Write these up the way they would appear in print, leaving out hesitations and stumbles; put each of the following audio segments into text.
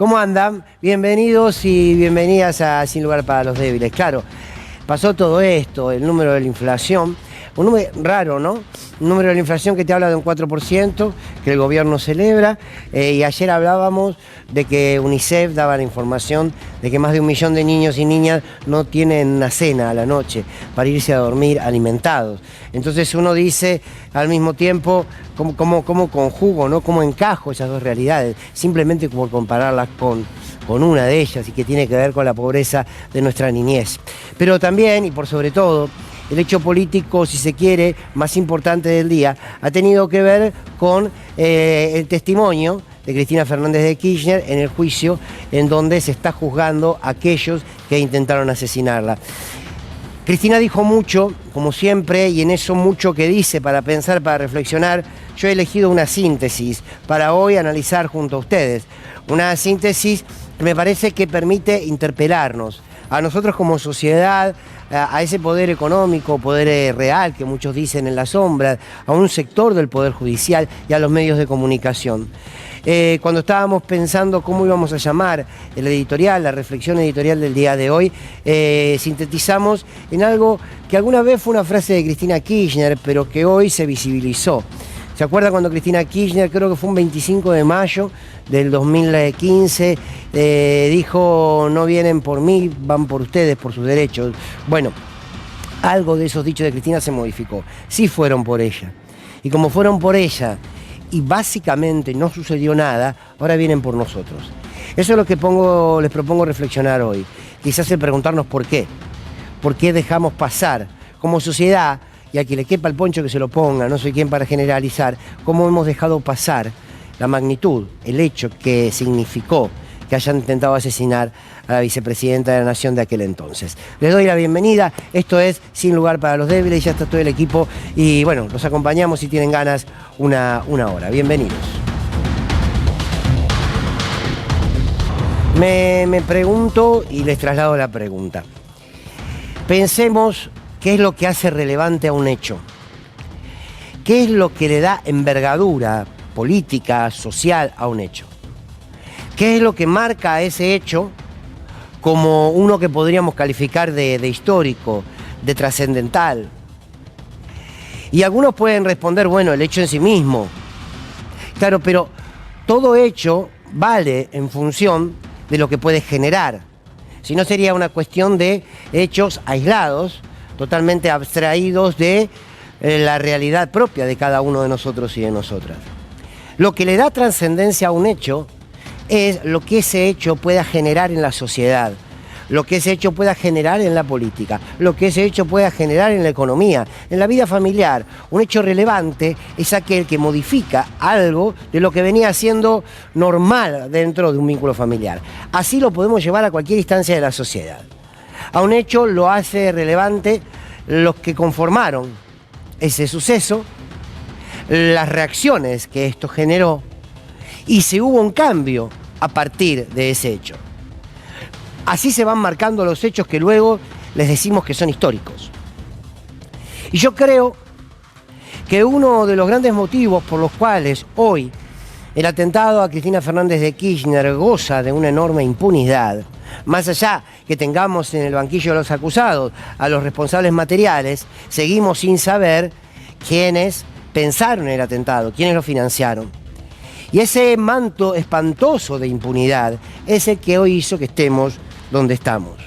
¿Cómo andan? Bienvenidos y bienvenidas a Sin Lugar para los Débiles. Claro, pasó todo esto, el número de la inflación, un número raro, ¿no? Un número de la inflación que te habla de un 4%, que el gobierno celebra, y ayer hablábamos de que UNICEF daba la información de que más de 1 millón de niños y niñas no tienen una cena a la noche para irse a dormir alimentados. Entonces uno dice al mismo tiempo cómo conjugo, ¿no? Cómo encajo esas dos realidades, simplemente por compararlas con una de ellas y que tiene que ver con la pobreza de nuestra niñez. Pero también, y por sobre todo, el hecho político, si se quiere, más importante del día, ha tenido que ver con el testimonio de Cristina Fernández de Kirchner en el juicio en donde se está juzgando a aquellos que intentaron asesinarla. Cristina dijo mucho, como siempre, y en eso mucho que dice para pensar, para reflexionar. Yo he elegido una síntesis para hoy analizar junto a ustedes. Una síntesis que me parece que permite interpelarnos a nosotros como sociedad, a ese poder económico, poder real que muchos dicen en la sombra, a un sector del poder judicial y a los medios de comunicación. Cuando estábamos pensando cómo íbamos a llamar el editorial, la reflexión editorial del día de hoy, sintetizamos en algo que alguna vez fue una frase de Cristina Kirchner, pero que hoy se visibilizó. ¿Se acuerda cuando Cristina Kirchner, creo que fue un 25 de mayo del 2015, dijo: no vienen por mí, van por ustedes, por sus derechos? Bueno, algo de esos dichos de Cristina se modificó. Sí fueron por ella. Y como fueron por ella y básicamente no sucedió nada, ahora vienen por nosotros. Eso es lo que les propongo reflexionar hoy. Quizás el preguntarnos por qué. ¿Por qué dejamos pasar como sociedad? Y a quien le quepa el poncho que se lo ponga, no soy quien para generalizar, cómo hemos dejado pasar la magnitud, el hecho que significó que hayan intentado asesinar a la vicepresidenta de la Nación de aquel entonces. Les doy la bienvenida, esto es Sin Lugar para los Débiles, ya está todo el equipo y bueno, los acompañamos si tienen ganas una hora. Bienvenidos. Me pregunto y les traslado la pregunta. Pensemos qué es lo que hace relevante a un hecho. ¿Qué es lo que le da envergadura política, social a un hecho? ¿Qué es lo que marca a ese hecho como uno que podríamos calificar de histórico, de trascendental? Y algunos pueden responder, bueno, el hecho en sí mismo. Claro, pero todo hecho vale en función de lo que puede generar. Si no, sería una cuestión de hechos aislados, totalmente abstraídos de la realidad propia de cada uno de nosotros y de nosotras. Lo que le da trascendencia a un hecho es lo que ese hecho pueda generar en la sociedad, lo que ese hecho pueda generar en la política, lo que ese hecho pueda generar en la economía, en la vida familiar. Un hecho relevante es aquel que modifica algo de lo que venía siendo normal dentro de un vínculo familiar. Así lo podemos llevar a cualquier instancia de la sociedad. A un hecho lo hace relevante los que conformaron ese suceso, las reacciones que esto generó y si hubo un cambio a partir de ese hecho. Así se van marcando los hechos que luego les decimos que son históricos. Y yo creo que uno de los grandes motivos por los cuales hoy el atentado a Cristina Fernández de Kirchner goza de una enorme impunidad, más allá que tengamos en el banquillo de los acusados a los responsables materiales, seguimos sin saber quiénes pensaron el atentado, quiénes lo financiaron. Y ese manto espantoso de impunidad es el que hoy hizo que estemos donde estamos.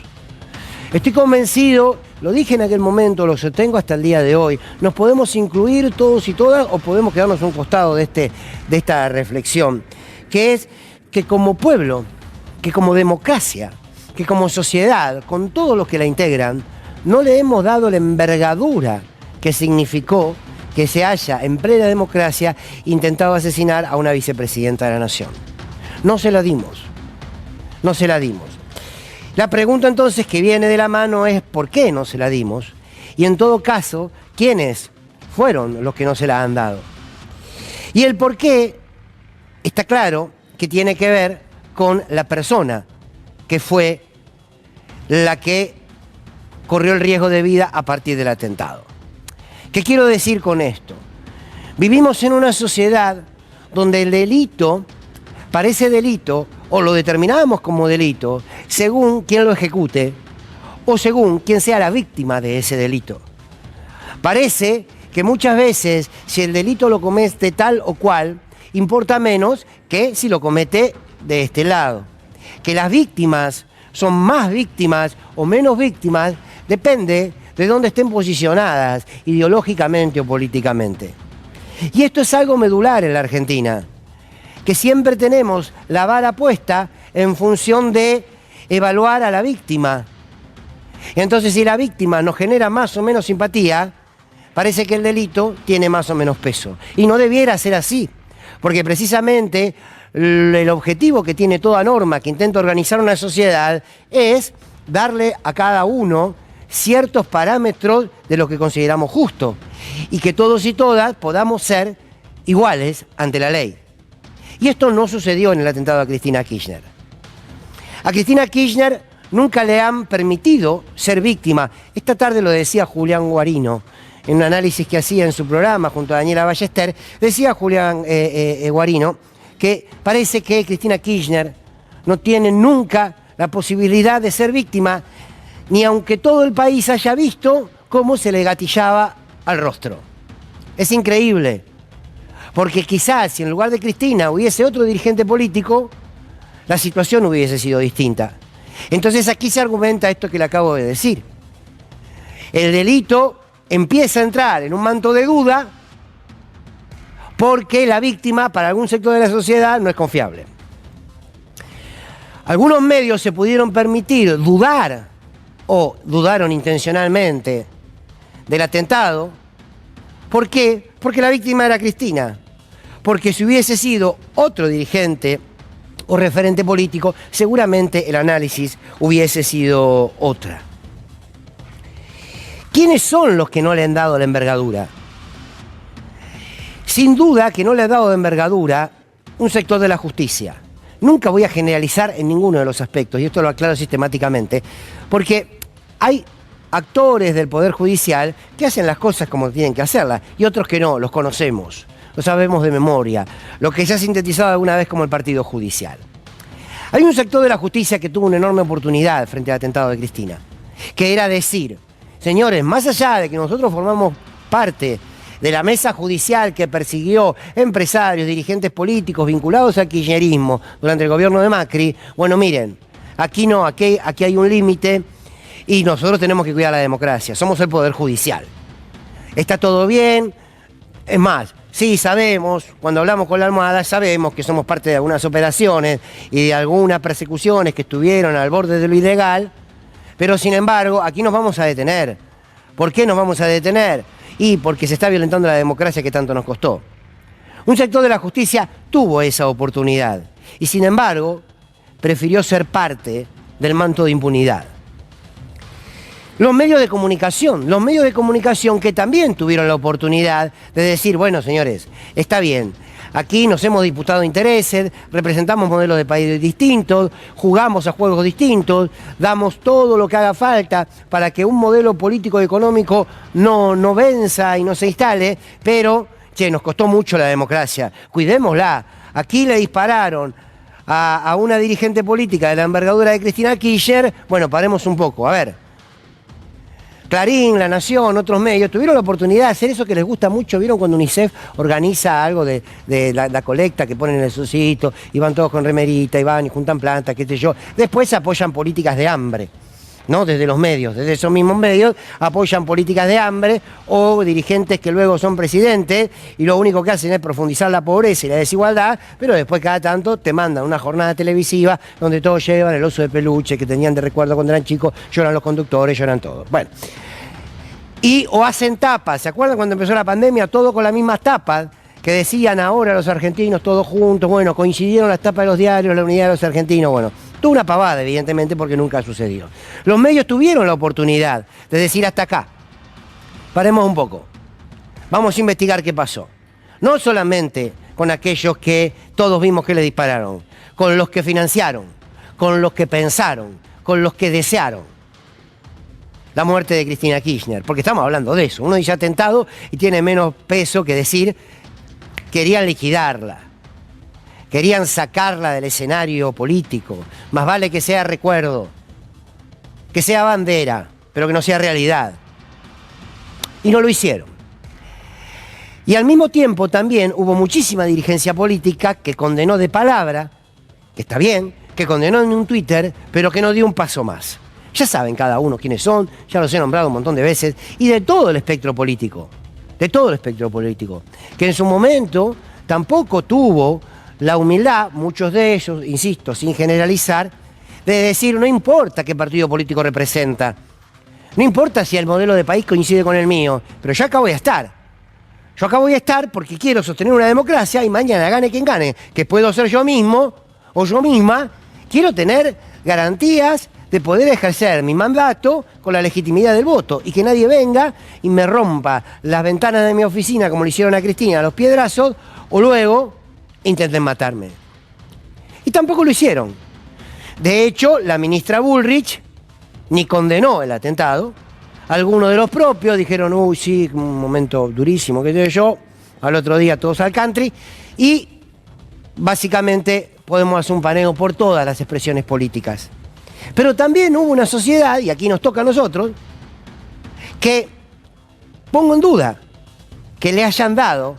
Estoy convencido, lo dije en aquel momento, lo sostengo hasta el día de hoy, nos podemos incluir todos y todas o podemos quedarnos a un costado de esta reflexión, que es que como pueblo, que como democracia, que como sociedad, con todos los que la integran, no le hemos dado la envergadura que significó que se haya en plena democracia intentado asesinar a una vicepresidenta de la Nación. No se la dimos, no se la dimos. La pregunta entonces que viene de la mano es ¿por qué no se la dimos? Y en todo caso, ¿quiénes fueron los que no se la han dado? Y el por qué está claro que tiene que ver con la persona que fue la que corrió el riesgo de vida a partir del atentado. ¿Qué quiero decir con esto? Vivimos en una sociedad donde el delito parece delito o lo determinamos como delito según quién lo ejecute o según quién sea la víctima de ese delito. Parece que muchas veces si el delito lo comete tal o cual, importa menos que si lo comete de este lado. Que las víctimas son más víctimas o menos víctimas depende de dónde estén posicionadas ideológicamente o políticamente. Y esto es algo medular en la Argentina, que siempre tenemos la vara puesta en función de evaluar a la víctima. Y entonces si la víctima nos genera más o menos simpatía, parece que el delito tiene más o menos peso. Y no debiera ser así, porque precisamente el objetivo que tiene toda norma que intenta organizar una sociedad es darle a cada uno ciertos parámetros de lo que consideramos justo y que todos y todas podamos ser iguales ante la ley. Y esto no sucedió en el atentado a Cristina Kirchner. A Cristina Kirchner nunca le han permitido ser víctima. Esta tarde lo decía Julián Guarino, en un análisis que hacía en su programa junto a Daniela Ballester, decía Julián Guarino que parece que Cristina Kirchner no tiene nunca la posibilidad de ser víctima, ni aunque todo el país haya visto cómo se le gatillaba al rostro. Es increíble, porque quizás si en lugar de Cristina hubiese otro dirigente político, la situación hubiese sido distinta. Entonces aquí se argumenta esto que le acabo de decir. El delito empieza a entrar en un manto de duda porque la víctima para algún sector de la sociedad no es confiable. Algunos medios se pudieron permitir dudar o dudaron intencionalmente del atentado. ¿Por qué? Porque la víctima era Cristina. Porque si hubiese sido otro dirigente o referente político, seguramente el análisis hubiese sido otra. ¿Quiénes son los que no le han dado la envergadura? Sin duda que no le ha dado de envergadura un sector de la justicia. Nunca voy a generalizar en ninguno de los aspectos, y esto lo aclaro sistemáticamente, porque hay actores del Poder Judicial que hacen las cosas como tienen que hacerlas, y otros que no, los conocemos, lo sabemos de memoria, lo que se ha sintetizado alguna vez como el partido judicial. Hay un sector de la justicia que tuvo una enorme oportunidad frente al atentado de Cristina, que era decir, señores, más allá de que nosotros formamos parte de la mesa judicial que persiguió empresarios, dirigentes políticos vinculados al kirchnerismo durante el gobierno de Macri, bueno, miren, aquí no, aquí hay un límite y nosotros tenemos que cuidar la democracia, somos el Poder Judicial. Está todo bien, es más, sí sabemos, cuando hablamos con la almohada sabemos que somos parte de algunas operaciones y de algunas persecuciones que estuvieron al borde de lo ilegal, pero sin embargo, aquí nos vamos a detener. ¿Por qué nos vamos a detener? Y porque se está violentando la democracia que tanto nos costó. Un sector de la justicia tuvo esa oportunidad y sin embargo prefirió ser parte del manto de impunidad. Los medios de comunicación que también tuvieron la oportunidad de decir, bueno señores, está bien, aquí nos hemos disputado intereses, representamos modelos de país distintos, jugamos a juegos distintos, damos todo lo que haga falta para que un modelo político y económico no venza y no se instale, pero, nos costó mucho la democracia, cuidémosla. Aquí le dispararon a una dirigente política de la envergadura de Cristina Kirchner, bueno, paremos un poco, a ver. Clarín, La Nación, otros medios, tuvieron la oportunidad de hacer eso que les gusta mucho. ¿Vieron cuando UNICEF organiza algo de la colecta que ponen en el solcito y van todos con remerita y van y juntan plantas, qué sé yo? Después apoyan políticas de hambre, ¿no? Desde los medios, desde esos mismos medios apoyan políticas de hambre o dirigentes que luego son presidentes y lo único que hacen es profundizar la pobreza y la desigualdad, pero después cada tanto te mandan una jornada televisiva donde todos llevan el oso de peluche que tenían de recuerdo cuando eran chicos, lloran los conductores, lloran todos. Bueno, o hacen tapas, ¿se acuerdan cuando empezó la pandemia? Todo con las mismas tapas que decían ahora los argentinos todos juntos, bueno, coincidieron las tapas de los diarios, la unidad de los argentinos, bueno. Tuvo una pavada, evidentemente, porque nunca sucedió. Los medios tuvieron la oportunidad de decir hasta acá. Paremos un poco. Vamos a investigar qué pasó. No solamente con aquellos que todos vimos que le dispararon, con los que financiaron, con los que pensaron, con los que desearon la muerte de Cristina Kirchner. Porque estamos hablando de eso. Uno dice atentado y tiene menos peso que decir querían liquidarla. querían sacarla del escenario político. Más vale que sea recuerdo, que sea bandera, pero que no sea realidad. Y no lo hicieron. Y al mismo tiempo también hubo muchísima dirigencia política que condenó de palabra, que está bien, que condenó en un Twitter, pero que no dio un paso más. Ya saben cada uno quiénes son, ya los he nombrado un montón de veces, y de todo el espectro político, que en su momento tampoco tuvo la humildad, muchos de ellos, insisto, sin generalizar, de decir, no importa qué partido político representa, no importa si el modelo de país coincide con el mío, pero yo acá voy a estar. Yo acá voy a estar porque quiero sostener una democracia y mañana gane quien gane, que puedo ser yo mismo o yo misma, quiero tener garantías de poder ejercer mi mandato con la legitimidad del voto y que nadie venga y me rompa las ventanas de mi oficina como le hicieron a Cristina a los piedrazos o luego intenten matarme. Y tampoco lo hicieron. De hecho, la ministra Bullrich ni condenó el atentado. Algunos de los propios dijeron, uy, sí, un momento durísimo, que sé yo, al otro día todos al country, y básicamente podemos hacer un paneo por todas las expresiones políticas. Pero también hubo una sociedad, y aquí nos toca a nosotros, que pongo en duda que le hayan dado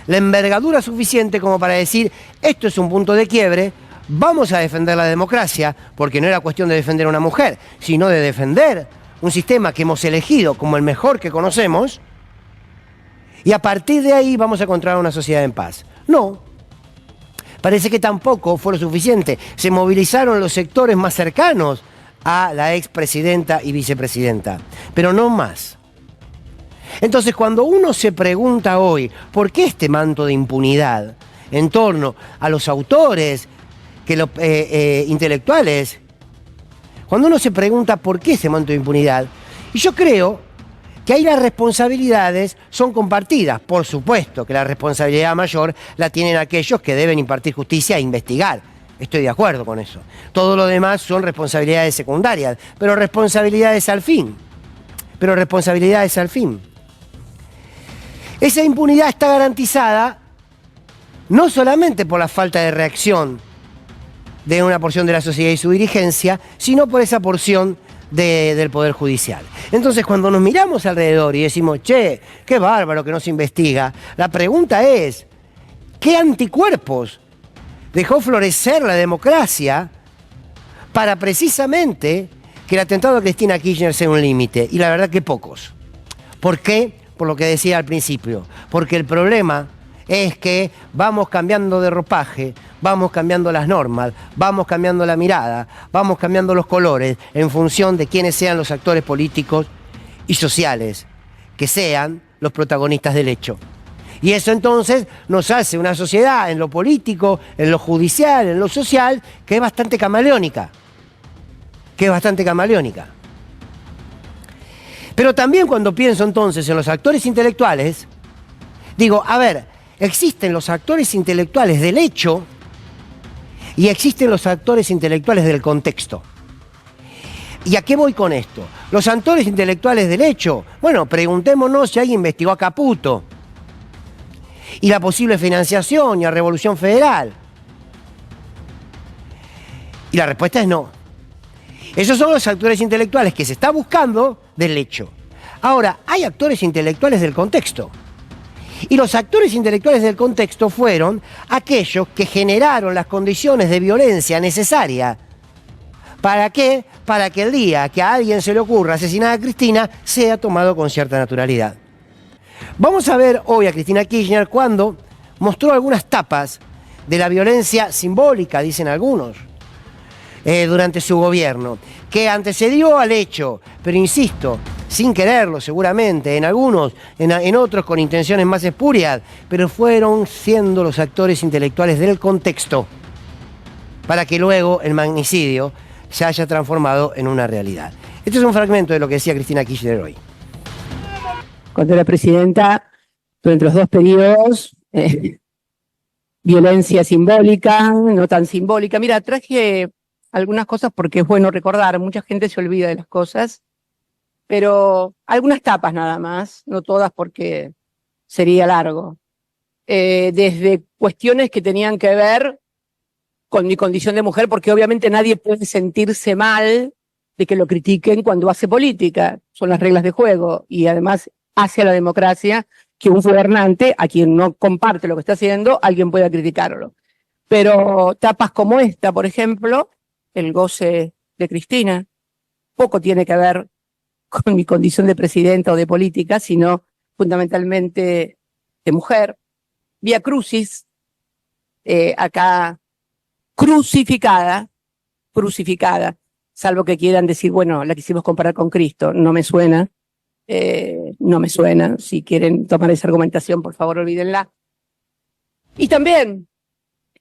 la envergadura suficiente como para decir, esto es un punto de quiebre, vamos a defender la democracia, porque no era cuestión de defender a una mujer, sino de defender un sistema que hemos elegido como el mejor que conocemos, y a partir de ahí vamos a encontrar una sociedad en paz. No, parece que tampoco fue lo suficiente. Se movilizaron los sectores más cercanos a la expresidenta y vicepresidenta, pero no más. Entonces, cuando uno se pregunta hoy, ¿por qué este manto de impunidad en torno a los autores, intelectuales? Cuando uno se pregunta por qué ese manto de impunidad, y yo creo que ahí las responsabilidades son compartidas. Por supuesto que la responsabilidad mayor la tienen aquellos que deben impartir justicia e investigar. Estoy de acuerdo con eso. Todo lo demás son responsabilidades secundarias, pero responsabilidades al fin. Esa impunidad está garantizada no solamente por la falta de reacción de una porción de la sociedad y su dirigencia, sino por esa porción del Poder Judicial. Entonces, cuando nos miramos alrededor y decimos, che, qué bárbaro que no se investiga, la pregunta es, ¿qué anticuerpos dejó florecer la democracia para precisamente que el atentado a Cristina Kirchner sea un límite? Y la verdad que pocos. ¿Por qué? Por lo que decía al principio. Porque el problema es que vamos cambiando de ropaje, vamos cambiando las normas, vamos cambiando la mirada, vamos cambiando los colores en función de quiénes sean los actores políticos y sociales, que sean los protagonistas del hecho. Y eso entonces nos hace una sociedad en lo político, en lo judicial, en lo social, que es bastante camaleónica. Pero también cuando pienso entonces en los actores intelectuales, digo, a ver, existen los actores intelectuales del hecho y existen los actores intelectuales del contexto. ¿Y a qué voy con esto? Los actores intelectuales del hecho, bueno, preguntémonos si alguien investigó a Caputo y la posible financiación y la Revolución Federal. Y la respuesta es no. Esos son los actores intelectuales que se está buscando del hecho. Ahora, hay actores intelectuales del contexto. Y los actores intelectuales del contexto fueron aquellos que generaron las condiciones de violencia necesarias. ¿Para qué? Para que el día que a alguien se le ocurra asesinar a Cristina sea tomado con cierta naturalidad. Vamos a ver hoy a Cristina Kirchner cuando mostró algunas tapas de la violencia simbólica, dicen algunos, durante su gobierno, que antecedió al hecho, pero insisto, sin quererlo seguramente, en algunos, en otros con intenciones más espurias, pero fueron siendo los actores intelectuales del contexto para que luego el magnicidio se haya transformado en una realidad. Este es un fragmento de lo que decía Cristina Kirchner hoy. Cuando era presidenta, durante los dos periodos, violencia simbólica, no tan simbólica. Mira, traje algunas cosas porque es bueno recordar, mucha gente se olvida de las cosas, pero algunas tapas nada más, no todas porque sería largo. desde cuestiones que tenían que ver con mi condición de mujer, porque obviamente nadie puede sentirse mal de que lo critiquen cuando hace política. Son las reglas de juego, y además hace a la democracia que un gobernante, a quien no comparte lo que está haciendo, alguien pueda criticarlo. Pero tapas como esta, por ejemplo, el goce de Cristina, poco tiene que ver con mi condición de presidenta o de política, sino fundamentalmente de mujer. Vía Crucis, acá crucificada, salvo que quieran decir, bueno, la quisimos comparar con Cristo, no me suena, si quieren tomar esa argumentación, por favor, olvídenla. Y también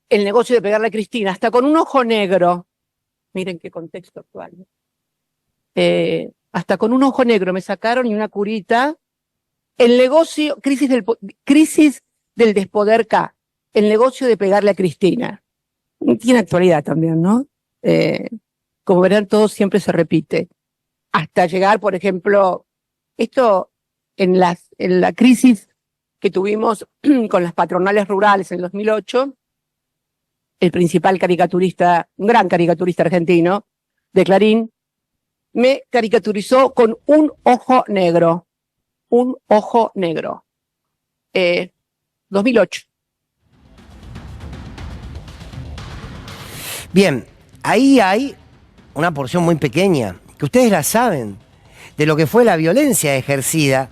el negocio de pegarle a Cristina, hasta con un ojo negro, miren qué contexto actual, hasta con un ojo negro me sacaron y una curita, el negocio, crisis del despoder K, el negocio de pegarle a Cristina. Tiene actualidad también, ¿no? Como verán, todo siempre se repite. Hasta llegar, por ejemplo, esto en la crisis que tuvimos con las patronales rurales en el 2008, el principal caricaturista, un gran caricaturista argentino, de Clarín, me caricaturizó con un ojo negro. Un ojo negro. 2008. Bien, ahí hay una porción muy pequeña, que ustedes la saben, de lo que fue la violencia ejercida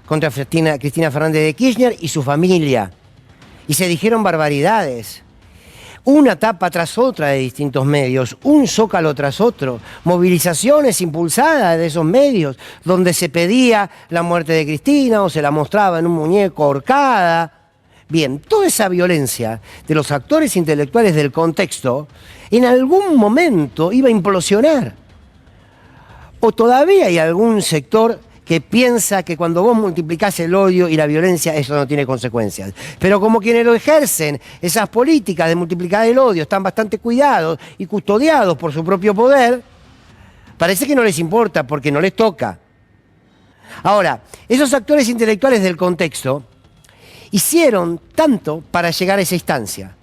contra Cristina Fernández de Kirchner y su familia. Y se dijeron barbaridades. Una tapa tras otra de distintos medios, un zócalo tras otro, movilizaciones impulsadas de esos medios, donde se pedía la muerte de Cristina o se la mostraba en un muñeco ahorcada. Bien, toda esa violencia de los actores intelectuales del contexto en algún momento iba a implosionar. O todavía hay algún sector que piensa que cuando vos multiplicás el odio y la violencia, eso no tiene consecuencias. Pero como quienes lo ejercen, esas políticas de multiplicar el odio, están bastante cuidados y custodiados por su propio poder, parece que no les importa porque no les toca. Ahora, esos actores intelectuales del contexto hicieron tanto para llegar a esa instancia.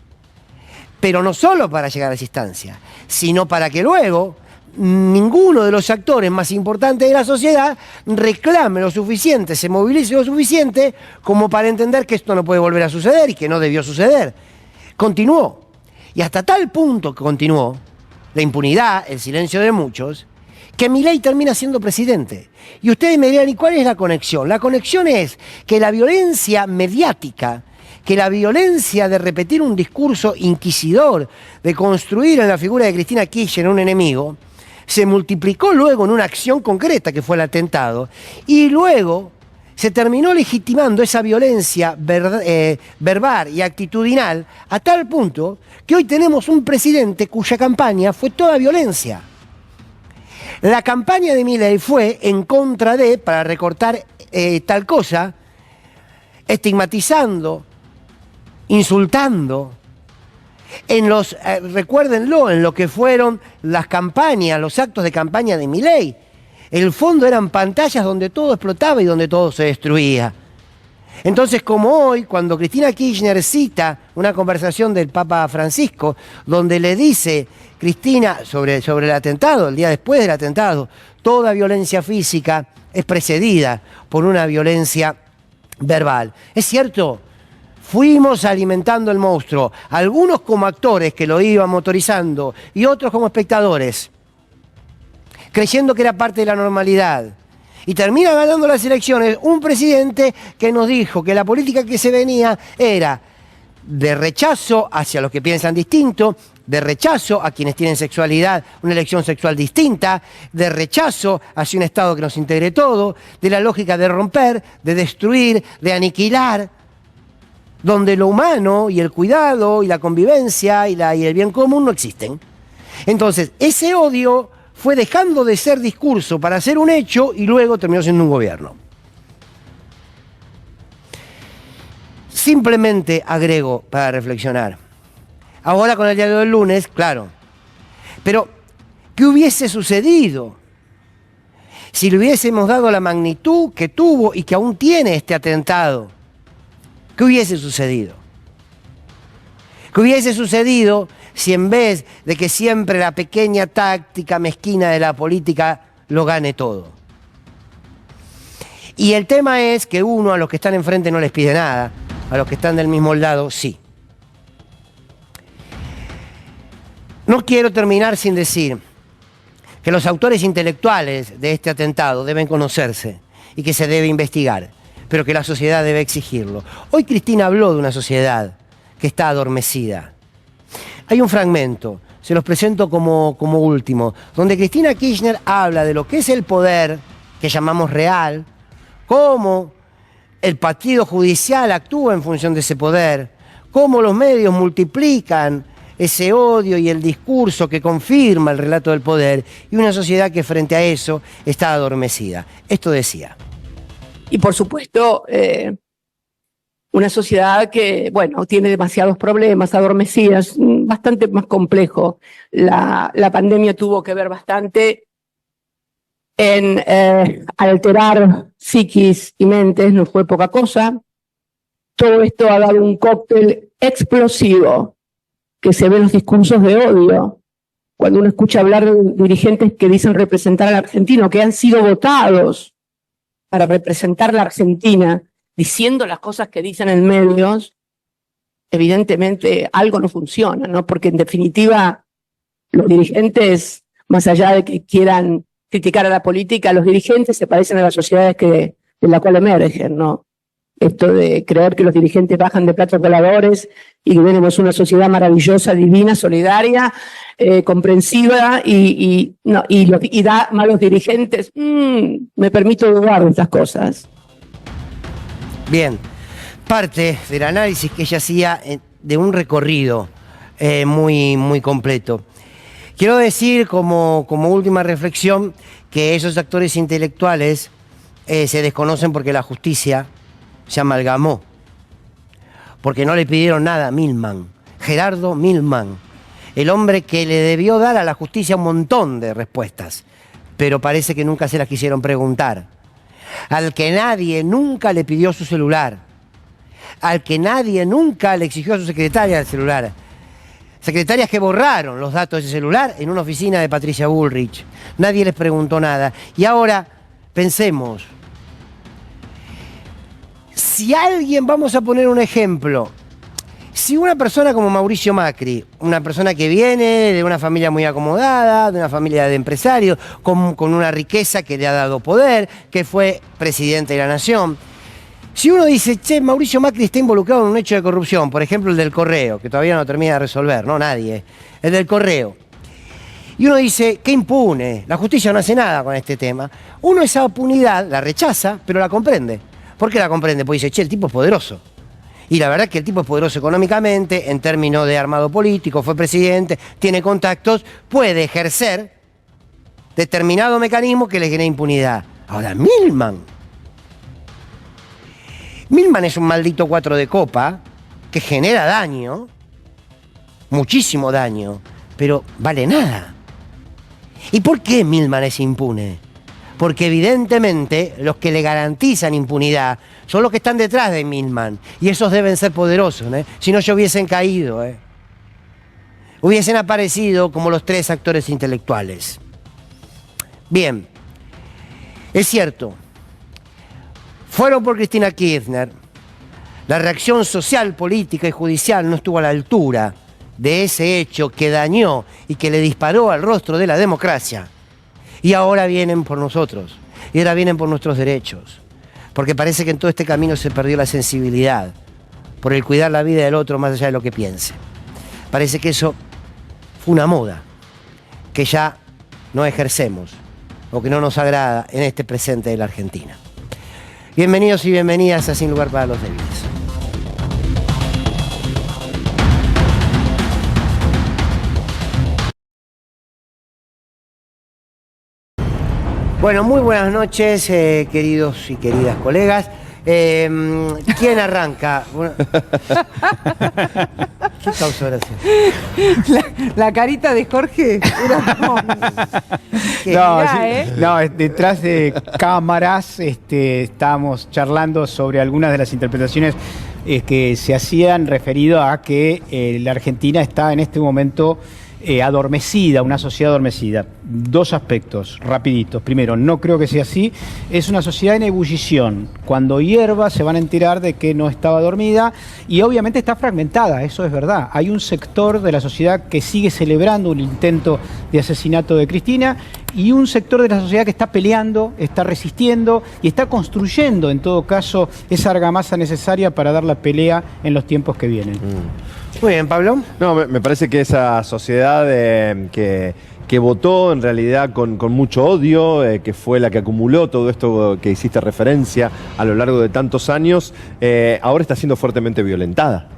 Pero no solo para llegar a esa instancia, sino para que luego ninguno de los actores más importantes de la sociedad reclame lo suficiente, se movilice lo suficiente como para entender que esto no puede volver a suceder y que no debió suceder. Continuó. Y hasta tal punto que continuó la impunidad, el silencio de muchos, que Milei termina siendo presidente. Y ustedes me dirán, ¿y cuál es la conexión? La conexión es que la violencia mediática, que la violencia de repetir un discurso inquisidor, de construir en la figura de Cristina Kirchner un enemigo, se multiplicó luego en una acción concreta que fue el atentado, y luego se terminó legitimando esa violencia verbal y actitudinal a tal punto que hoy tenemos un presidente cuya campaña fue toda violencia. La campaña de Milei fue en contra de, para recortar tal cosa, estigmatizando, insultando. Recuérdenlo, en lo que fueron las campañas, los actos de campaña de Milei. El fondo eran pantallas donde todo explotaba y donde todo se destruía. Entonces, como hoy, cuando Cristina Kirchner cita una conversación del Papa Francisco, donde le dice Cristina sobre el atentado, el día después del atentado, toda violencia física es precedida por una violencia verbal. Es cierto. Fuimos alimentando el monstruo, algunos como actores que lo iban motorizando y otros como espectadores, creyendo que era parte de la normalidad. Y termina ganando las elecciones un presidente que nos dijo que la política que se venía era de rechazo hacia los que piensan distinto, de rechazo a quienes tienen sexualidad, una elección sexual distinta, de rechazo hacia un Estado que nos integre todo, de la lógica de romper, de destruir, de aniquilar, donde lo humano y el cuidado y la convivencia y el bien común no existen. Entonces, ese odio fue dejando de ser discurso para ser un hecho y luego terminó siendo un gobierno. Simplemente agrego para reflexionar. Ahora con el diario del lunes, claro. Pero, ¿qué hubiese sucedido si le hubiésemos dado la magnitud que tuvo y que aún tiene este atentado? ¿Qué hubiese sucedido? ¿Qué hubiese sucedido si en vez de que siempre la pequeña táctica mezquina de la política lo gane todo? Y el tema es que uno a los que están enfrente no les pide nada, a los que están del mismo lado sí. No quiero terminar sin decir que los autores intelectuales de este atentado deben conocerse y que se debe investigar, pero que la sociedad debe exigirlo. Hoy Cristina habló de una sociedad que está adormecida. Hay un fragmento, se los presento como último, donde Cristina Kirchner habla de lo que es el poder, que llamamos real, cómo el partido judicial actúa en función de ese poder, cómo los medios multiplican ese odio y el discurso que confirma el relato del poder, y una sociedad que frente a eso está adormecida. Esto decía. Y por supuesto, una sociedad que, bueno, tiene demasiados problemas, adormecidas, bastante más complejo. La pandemia tuvo que ver bastante en alterar psiquis y mentes, no fue poca cosa. Todo esto ha dado un cóctel explosivo que se ve en los discursos de odio. Cuando uno escucha hablar de dirigentes que dicen representar al argentino, que han sido votados para representar la Argentina, diciendo las cosas que dicen en medios, evidentemente algo no funciona, ¿no? Porque en definitiva los dirigentes, más allá de que quieran criticar a la política, los dirigentes se parecen a las sociedades de la cual emergen, ¿no? Esto de creer que los dirigentes bajan de platos voladores y que tenemos una sociedad maravillosa, divina, solidaria, comprensiva y da malos dirigentes, me permito dudar de estas cosas. Bien, parte del análisis que ella hacía de un recorrido muy completo. Quiero decir como última reflexión que esos actores intelectuales se desconocen porque la justicia se amalgamó, porque no le pidieron nada a Milman, Gerardo Milman, el hombre que le debió dar a la justicia un montón de respuestas, pero parece que nunca se las quisieron preguntar. Al que nadie nunca le pidió su celular, al que nadie nunca le exigió a su secretaria el celular. Secretarias que borraron los datos de ese celular en una oficina de Patricia Bullrich. Nadie les preguntó nada. Y ahora pensemos, si alguien, vamos a poner un ejemplo, si una persona como Mauricio Macri, una persona que viene de una familia muy acomodada, de una familia de empresarios, con una riqueza que le ha dado poder, que fue presidente de la nación, si uno dice, che, Mauricio Macri está involucrado en un hecho de corrupción, por ejemplo el del Correo, que todavía no termina de resolver, no nadie, el del Correo, y uno dice, qué impune, la justicia no hace nada con este tema, uno esa impunidad la rechaza, pero la comprende. ¿Por qué la comprende? Porque dice, che, el tipo es poderoso. Y la verdad es que el tipo es poderoso económicamente, en términos de armado político, fue presidente, tiene contactos, puede ejercer determinado mecanismo que le genere impunidad. Ahora, Milman es un maldito 4 de copa que genera daño, muchísimo daño, pero vale nada. ¿Y por qué Milman es impune? Porque evidentemente los que le garantizan impunidad son los que están detrás de Milman. Y esos deben ser poderosos, ¿eh? Si no, ya hubiesen caído, ¿eh? Hubiesen aparecido como los 3 actores intelectuales. Bien, es cierto, fueron por Cristina Kirchner. La reacción social, política y judicial no estuvo a la altura de ese hecho que dañó y que le disparó al rostro de la democracia. Y ahora vienen por nosotros, y ahora vienen por nuestros derechos, porque parece que en todo este camino se perdió la sensibilidad por el cuidar la vida del otro más allá de lo que piense. Parece que eso fue una moda que ya no ejercemos o que no nos agrada en este presente de la Argentina. Bienvenidos y bienvenidas a Sin Lugar para los Débiles. Bueno, muy buenas noches, queridos y queridas colegas. ¿Quién arranca? Bueno, ¿qué causó gracia? La carita de Jorge era como... No, detrás de cámaras estábamos charlando sobre algunas de las interpretaciones que se hacían referido a que la Argentina está en este momento adormecida, una sociedad adormecida. Dos aspectos, rapiditos. Primero, no creo que sea así. Es una sociedad en ebullición. Cuando hierva se van a enterar de que no estaba dormida y obviamente está fragmentada, eso es verdad. Hay un sector de la sociedad que sigue celebrando un intento de asesinato de Cristina y un sector de la sociedad que está peleando, está resistiendo y está construyendo, en todo caso, esa argamasa necesaria para dar la pelea en los tiempos que vienen. Muy bien, Pablo. No, me parece que esa sociedad que votó en realidad con mucho odio, que fue la que acumuló todo esto que hiciste referencia a lo largo de tantos años, ahora está siendo fuertemente violentada.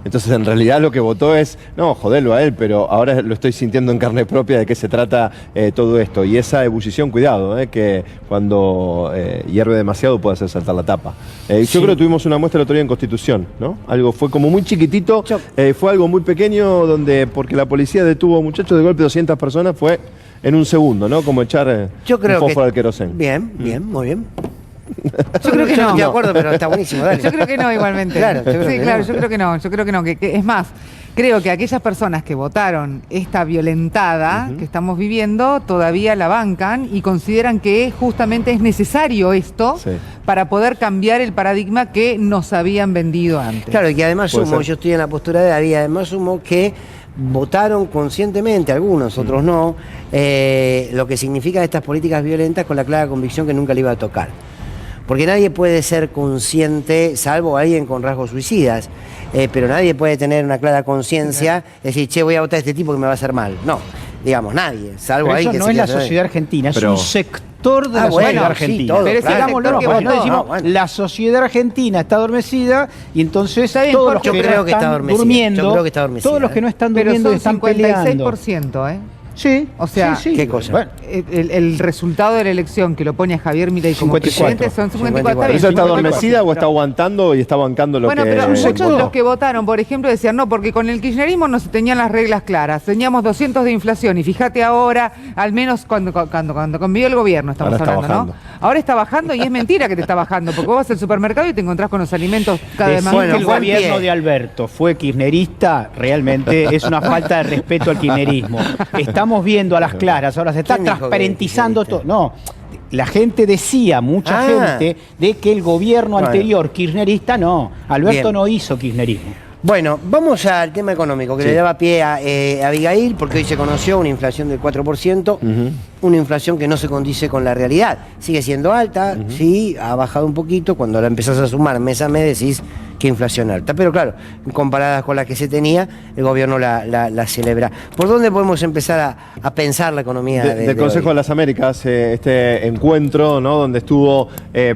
Entonces, en realidad lo que votó es, no, joderlo a él, pero ahora lo estoy sintiendo en carne propia de qué se trata todo esto. Y esa ebullición, cuidado, que cuando hierve demasiado puede hacer saltar la tapa. Sí. Yo creo que tuvimos una muestra el otro día en Constitución, ¿no? Algo fue como muy chiquitito, fue algo muy pequeño, donde porque la policía detuvo muchachos de golpe 200 personas, fue en un segundo, ¿no? Como echar un fósforo al querosén. Bien, bien, muy bien. Yo creo que no. Estoy de acuerdo, pero está buenísimo, dale. Yo creo que no, igualmente. Claro, yo creo sí, que claro, no. yo creo que no. Yo creo que no. Es más, creo que aquellas personas que votaron esta violentada que estamos viviendo todavía la bancan y consideran que justamente es necesario esto para poder cambiar el paradigma que nos habían vendido antes. Claro, y que además sumo, yo estoy en la postura de David, además sumo que votaron conscientemente, algunos, otros no, lo que significan estas políticas violentas con la clara convicción que nunca le iba a tocar. Porque nadie puede ser consciente, salvo alguien con rasgos suicidas, pero nadie puede tener una clara conciencia, decir, che, voy a votar a este tipo que me va a hacer mal. No, digamos, nadie, salvo Pero alguien eso que no es se la sociedad argentina, Pero- es un sector de la bueno, sociedad sí, argentina. todo, Pero claro. digámoslo, Sector que porque no votó. decimos, Bueno. la sociedad argentina está adormecida y entonces Está bien, todos los porque que yo no creo que está están adormecida. durmiendo, Yo creo que está adormecida, todos los que no están Pero durmiendo y son están peleando. 56%, ¿eh? Sí, O sea, sí, sí. ¿qué cosa? Bueno, El resultado de la elección que lo pone a Javier Milei como 54. presidente son 54. 54. ¿Pero ella está 54. adormecida o está aguantando y está bancando lo Bueno, que... pero muchos de sector. los que votaron, por ejemplo, decían no, porque con el kirchnerismo no se tenían las reglas claras, teníamos 200 de inflación y fíjate ahora, al menos cuando convivió el gobierno estamos Ahora está hablando, ¿no? bajando. Ahora está bajando y es mentira que te está bajando, porque vos vas al supermercado y te encontrás con los alimentos cada vez más decir que el Juan gobierno Pie. de Alberto fue kirchnerista realmente es una falta de respeto al kirchnerismo. Estamos viendo a las claras, ahora se está ¿Quién dijo que transparentizando todo. kirchnerista? No, la gente decía, mucha gente, de que el gobierno Bueno. anterior kirchnerista no. Alberto Bien. no hizo kirchnerismo. Bueno, vamos al tema económico, que le daba pie a Abigail, porque hoy se conoció una inflación del 4%, una inflación que no se condice con la realidad. Sigue siendo alta, sí, ha bajado un poquito, cuando la empezás a sumar mes a mes decís que inflación alta. Pero claro, comparada con la que se tenía, el gobierno la celebra. ¿Por dónde podemos empezar a pensar la economía Del Consejo hoy? de las Américas, este encuentro, ¿no? Donde estuvo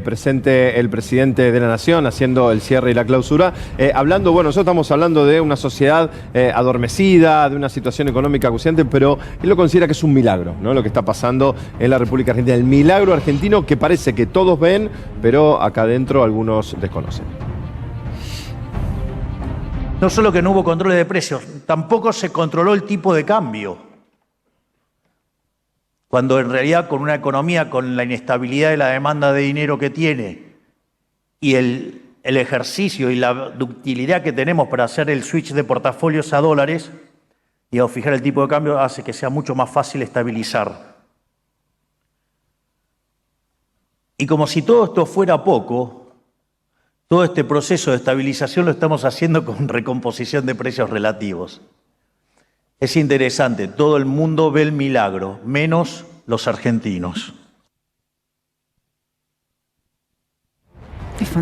presente el presidente de la Nación haciendo el cierre y la clausura, hablando, bueno, nosotros estamos hablando de una sociedad adormecida, de una situación económica acuciante, pero él lo considera que es un milagro, ¿no? Lo que está pasando en la República Argentina, el milagro argentino que parece que todos ven, pero acá adentro algunos desconocen. No solo que no hubo control de precios, tampoco se controló el tipo de cambio. Cuando en realidad con una economía con la inestabilidad de la demanda de dinero que tiene y el ejercicio y la ductilidad que tenemos para hacer el switch de portafolios a dólares y a fijar el tipo de cambio hace que sea mucho más fácil estabilizar. Y como si todo esto fuera poco, todo este proceso de estabilización lo estamos haciendo con recomposición de precios relativos. Es interesante, todo el mundo ve el milagro, menos los argentinos.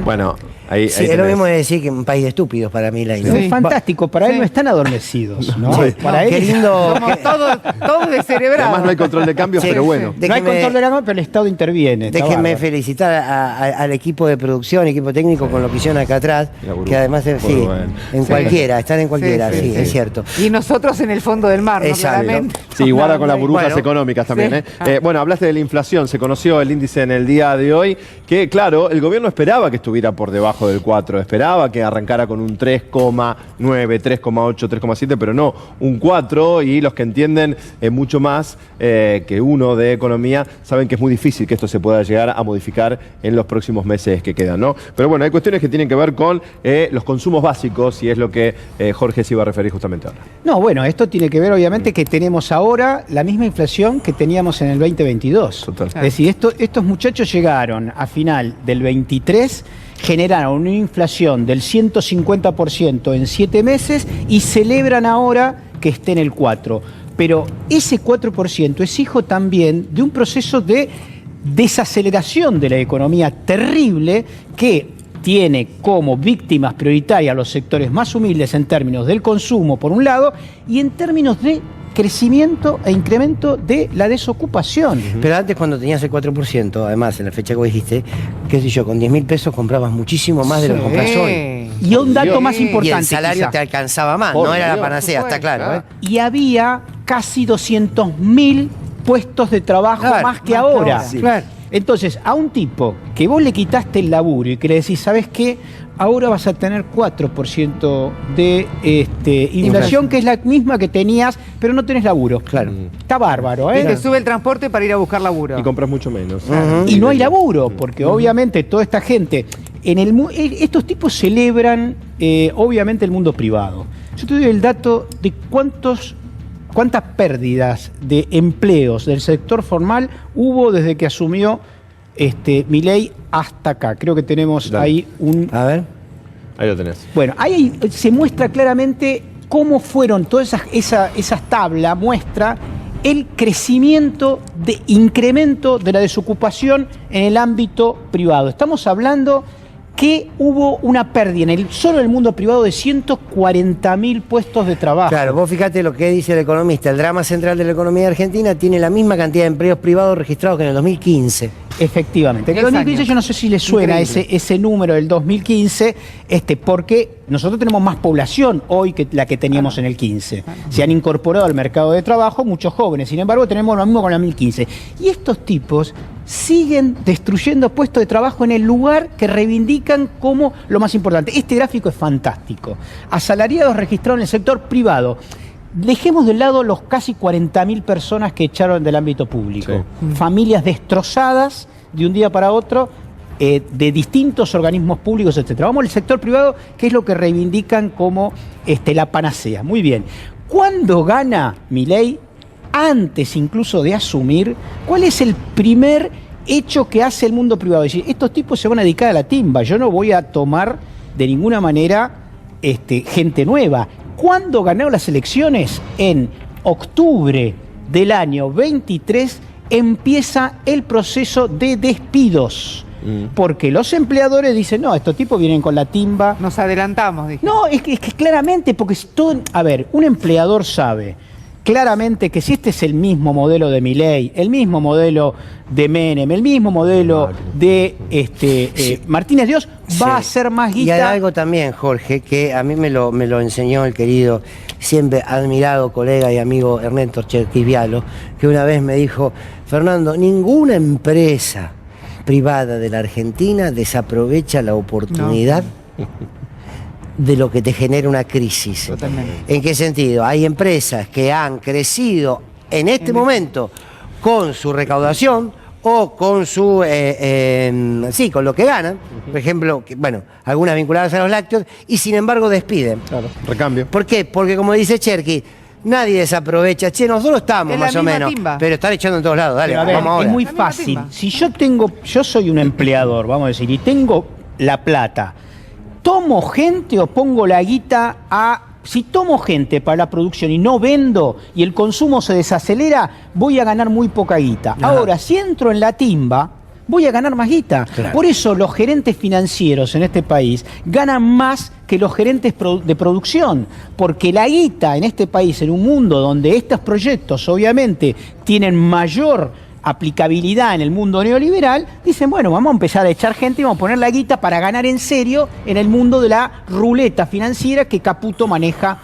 Bueno, ahí Sí, es lo mismo de decir que un país de estúpidos para mí, Pero es fantástico, para él no están adormecidos, ¿no? Sí. Para él Qué es- lindo. Somos todos descerebrados. Además no hay control de cambios, Sí, pero sí. bueno. no hay control de la gama, pero el Estado interviene. está Déjenme bárbaro. felicitar al equipo de producción, equipo técnico con lo que hicieron acá atrás, La burbuja. que además Muy sí, bueno. en Sí. cualquiera, están en cualquiera, sí, es cierto. Y nosotros en el fondo del mar, ¿no? Exacto. Claramente. Sí, guarda con las burbujas Bueno, económicas también. sí. Bueno, hablaste de la inflación, se conoció el índice en el día de hoy, que claro, el gobierno esperaba que estuviera por debajo debajo del 4. Esperaba que arrancara con un 3,9, 3,8, 3,7, pero no, un 4, y los que entienden mucho más que uno de economía saben que es muy difícil que esto se pueda llegar a modificar en los próximos meses que quedan, ¿no? Pero bueno, hay cuestiones que tienen que ver con los consumos básicos, y es lo que Jorge se iba a referir justamente ahora. No, bueno, esto tiene que ver obviamente que tenemos ahora la misma inflación que teníamos en el 2022. Total. Es decir, estos muchachos llegaron a final del 23, generaron una inflación del 150% en 7 meses y celebran ahora que esté en el 4%. Pero ese 4% es hijo también de un proceso de desaceleración de la economía terrible que tiene como víctimas prioritarias los sectores más humildes en términos del consumo, por un lado, y en términos de crecimiento e incremento de la desocupación. Pero antes, cuando tenías el 4%, además, en la fecha que vos dijiste, qué sé yo, con 10.000 pesos comprabas muchísimo más de lo que compras hoy. Y un dato más Y importante, el salario quizá. te alcanzaba más, Por no era la Dios, panacea, está claro, ¿eh? Y había casi 200.000 puestos de trabajo Claro, más que ahora. Sí. Claro. Entonces, a un tipo que vos le quitaste el laburo y que le decís, ¿sabes qué? Ahora vas a tener 4% de inflación, que es la misma que tenías, pero no tenés laburo. Claro. Está bárbaro, Y ¿eh? te sube el transporte para ir a buscar laburo. Y compras mucho menos. Y no hay laburo, porque obviamente toda esta gente, estos tipos celebran obviamente el mundo privado. Yo te doy el dato de cuántas pérdidas de empleos del sector formal hubo desde que asumió Milei hasta acá. Creo que tenemos Dale. ahí un... A ver. Ahí lo tenés. Bueno, ahí se muestra claramente cómo fueron todas esas tablas, muestra el crecimiento de incremento de la desocupación en el ámbito privado. Estamos hablando que hubo una pérdida solo en el mundo privado de 140.000 puestos de trabajo. Claro, vos fíjate lo que dice el economista. El drama central de la economía argentina tiene la misma cantidad de empleos privados registrados que en el 2015. Efectivamente. En el 10 2015 años. yo no sé si le suena Increíble. ese número del 2015, porque nosotros tenemos más población hoy que la que teníamos en el 15. Se han incorporado al mercado de trabajo muchos jóvenes, sin embargo tenemos lo mismo con el 2015. Y estos tipos siguen destruyendo puestos de trabajo en el lugar que reivindican como lo más importante. Este gráfico es fantástico. Asalariados registrados en el sector privado. Dejemos de lado los casi 40.000 personas que echaron del ámbito público. Familias destrozadas de un día para otro, de distintos organismos públicos, etc. Vamos al sector privado, que es lo que reivindican como la panacea. Muy bien. ¿Cuándo gana Milei? Antes incluso de asumir, ¿cuál es el primer hecho que hace el mundo privado? Es decir, estos tipos se van a dedicar a la timba, yo no voy a tomar de ninguna manera gente nueva. ¿Cuándo ganaron las elecciones? En octubre del año 23 empieza el proceso de despidos. Porque los empleadores dicen, no, estos tipos vienen con la timba. Nos adelantamos, dije. No, es que claramente, porque a ver, un empleador sabe claramente que si este es el mismo modelo de Milei, el mismo modelo de Menem, el mismo modelo de Martínez Dios, va a ser más Y guita. hay algo también, Jorge, que a mí me lo enseñó el querido, siempre admirado colega y amigo Ernesto Cherquisvialo, que una vez me dijo, Fernando, ninguna empresa privada de la Argentina desaprovecha la oportunidad de lo que te genera una crisis. Totalmente. ¿En qué sentido? Hay empresas que han crecido en este momento con su recaudación o con su con lo que ganan, por ejemplo, algunas vinculadas a los lácteos, y sin embargo despiden. Claro. Recambio. ¿Por qué? Porque como dice Cherqui, nadie desaprovecha. Che, nosotros estamos Es la más o misma menos, timba. pero están echando en todos lados. Dale, Pero a ver, vamos ahora. es muy La misma fácil. timba. Si yo soy un empleador, vamos a decir, y tengo la plata, ¿tomo gente o pongo la guita a... Si tomo gente para la producción y no vendo y el consumo se desacelera, voy a ganar muy poca guita. Ajá. Ahora, si entro en la timba, voy a ganar más guita. Claro. Por eso los gerentes financieros en este país ganan más que los gerentes de producción, porque la guita en este país, en un mundo donde estos proyectos obviamente tienen mayor aplicabilidad en el mundo neoliberal, dicen, bueno, vamos a empezar a echar gente y vamos a poner la guita para ganar en serio en el mundo de la ruleta financiera que Caputo maneja